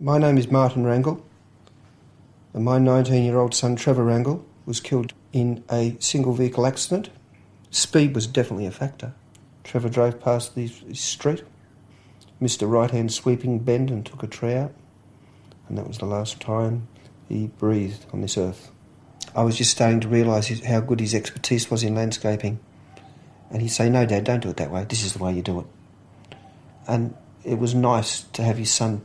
My name is Martin Wrangle, and my 19-year-old son Trevor Wrangle was killed in a single vehicle accident. Speed was definitely a factor. Trevor drove past his street, missed a right-hand sweeping bend and took a tree out, and that was the last time he breathed on this earth. I was just starting to realise how good his expertise was in landscaping, and he'd say, "No, Dad, don't do it that way. This is the way you do it." And it was nice to have his son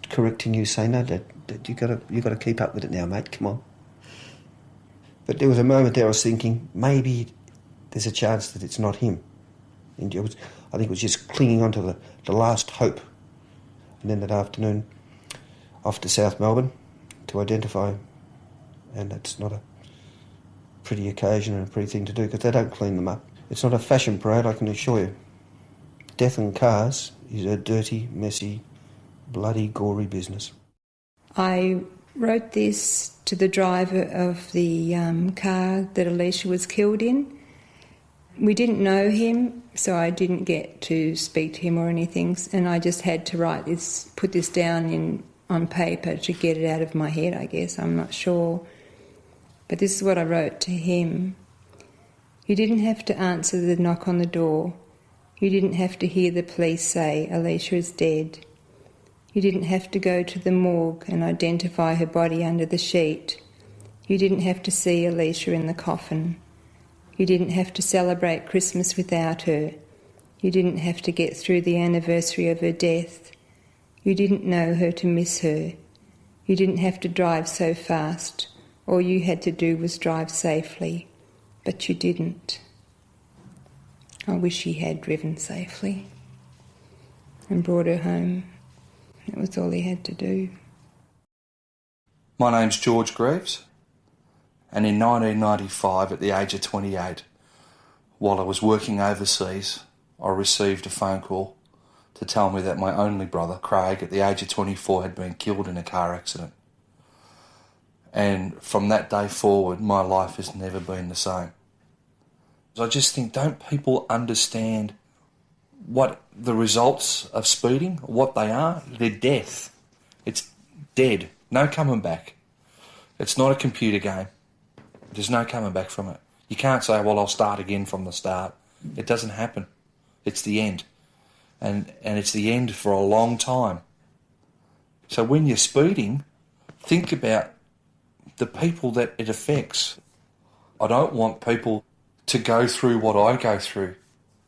correcting you, saying, "No, Dad, you got to keep up with it now, mate. Come on." But there was a moment there I was thinking, maybe there's a chance that it's not him. And I think it was just clinging on to the last hope. And then that afternoon, off to South Melbourne to identify him. And that's not a pretty occasion and a pretty thing to do, because they don't clean them up. It's not a fashion parade, I can assure you. Death in cars is a dirty, messy, bloody, gory business. I wrote this to the driver of the car that Alicia was killed in. We didn't know him, so I didn't get to speak to him or anything, and I just had to put this down on paper to get it out of my head, I guess. I'm not sure. But this is what I wrote to him. You didn't have to answer the knock on the door. You didn't have to hear the police say Alicia is dead. You didn't have to go to the morgue and identify her body under the sheet. You didn't have to see Alicia in the coffin. You didn't have to celebrate Christmas without her. You didn't have to get through the anniversary of her death. You didn't know her to miss her. You didn't have to drive so fast. All you had to do was drive safely. But you didn't. I wish he had driven safely and brought her home. That was all he had to do. My name's George Greaves, and in 1995, at the age of 28, while I was working overseas, I received a phone call to tell me that my only brother, Craig, at the age of 24, had been killed in a car accident. And from that day forward, my life has never been the same. I just think, don't people understand what the results of speeding, what they are? They're death. It's dead. No coming back. It's not a computer game. There's no coming back from it. You can't say, well, I'll start again from the start. It doesn't happen. It's the end. And it's the end for a long time. So when you're speeding, think about the people that it affects. I don't want people to go through what I go through,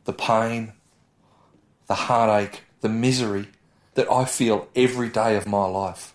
the pain, the heartache, the misery that I feel every day of my life.